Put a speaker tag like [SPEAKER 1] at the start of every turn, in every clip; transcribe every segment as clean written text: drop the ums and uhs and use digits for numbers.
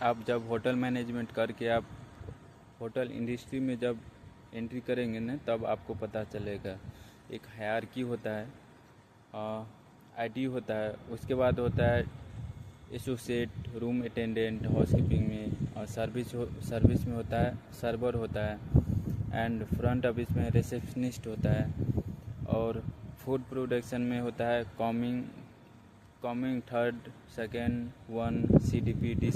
[SPEAKER 1] आप जब hotel management करके आप होटल इंडस्ट्री में जब एंट्री करेंगे ना, तब आपको पता चलेगा। एक हायरार्की होता है, आईटी होता है, उसके बाद होता है एसोसिएट, रूम अटेंडेंट हाउसकीपिंग में, और सर्विस में होता है सर्वर होता है, एंड फ्रंट ऑफिस में रिसेप्शनिस्ट होता है, और फूड प्रोडक्शन में होता है combing third, second, one, CDP,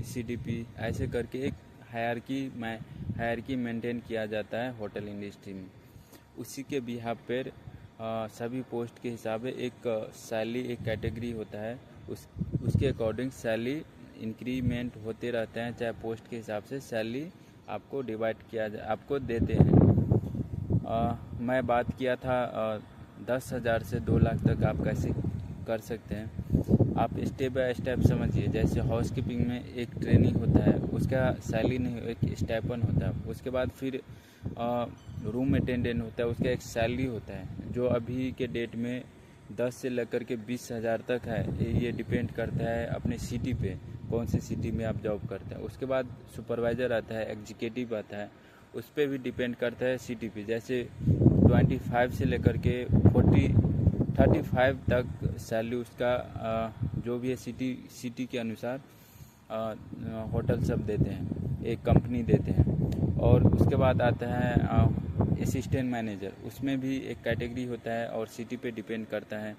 [SPEAKER 1] CDP, ऐसे करके एक हायरार्की मेंटेन किया जाता है होटल इंडस्ट्री में। उसी के बिहाफ पर सभी पोस्ट के हिसाब से एक सैलरी, एक कैटेगरी होता है, उसके अकॉर्डिंग सैलरी इंक्रीमेंट होते रहते हैं। चाहे पोस्ट के हिसाब से सैलरी आपको डिवाइड किया जाए, आपको देते हैं। मैं बात किया था 10,000 से 2 लाख तक आप कैसे कर सकते हैं। आप स्टेप बाय स्टेप समझिए। जैसे हाउसकीपिंग में एक ट्रेनिंग होता है, उसका सैलरी नहीं, एक स्टाइपेंड होता है। उसके बाद फिर रूम अटेंडेंट होता है, उसका एक सैलरी होता है, जो अभी के डेट में 10 से लेकर के 20,000 तक है। ये डिपेंड करता है अपने सिटी पे, कौन सी सिटी में आप जॉब करते हैं। उसके बाद सुपरवाइज़र आता है, एग्जीक्यूटिव आता है, उस पर भी डिपेंड करता है सिटी पे। जैसे 25 से लेकर के 35 तक सैलरी उसका जो भी है सिटी के अनुसार होटल सब देते हैं, एक कंपनी देते हैं। और उसके बाद आता है असिस्टेंट मैनेजर, उसमें भी एक कैटेगरी होता है और सिटी पे डिपेंड करता है।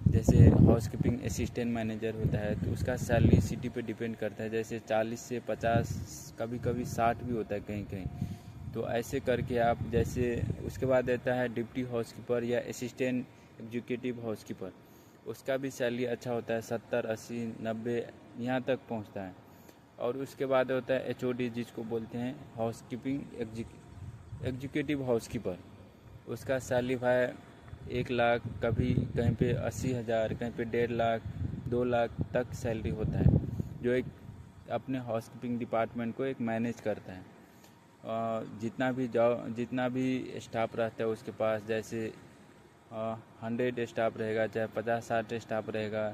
[SPEAKER 1] जैसे हाउसकीपिंग असिस्टेंट मैनेजर होता है, तो उसका सैलरी सिटी पे डिपेंड करता है। जैसे 40 से 50, कभी कभी 60 भी होता है कहीं कहीं। तो ऐसे करके आप, जैसे उसके बाद आता है डिप्टी हाउसकीपर या असिस्टेंट एग्जीक्यूटिव हाउसकीपर, उसका भी सैलरी अच्छा होता है, 70, 80, 90 यहाँ तक पहुँचता है। और उसके बाद होता है एचओडी, जिसको बोलते हैं हाउसकीपिंग एग्जीक्यूटिव हाउसकीपर, उसका सैलरी है 1 लाख, कभी कहीं पे 80,000, कहीं पे 1.5 लाख, 2 लाख तक सैलरी होता है, जो एक अपने हाउसकीपिंग डिपार्टमेंट को एक मैनेज करता है। जितना भी स्टाफ रहता है उसके पास, जैसे 100 स्टाफ रहेगा, चाहे 50-60 स्टाफ रहेगा,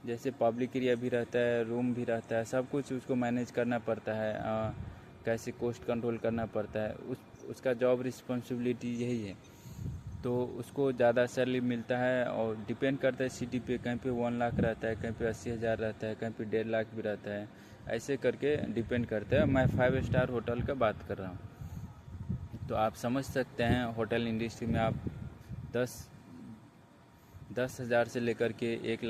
[SPEAKER 1] जैसे पब्लिक एरिया भी रहता है, रूम भी रहता है, सब कुछ उसको मैनेज करना पड़ता है। कैसे कॉस्ट कंट्रोल करना पड़ता है, उसका जॉब रिस्पॉन्सिबिलिटी यही है। तो उसको ज़्यादा सैलरी मिलता है, और डिपेंड करता है सिटी पे। कहीं पे 1 लाख रहता है, कहीं पे 80,000 रहता है, कहीं पे 1.5 लाख भी रहता है। ऐसे करके डिपेंड करता है। मैं 5 स्टार होटल का बात कर रहा हूँ। तो आप समझ सकते हैं होटल इंडस्ट्री में आप 10,000 से लेकर के 1 लाख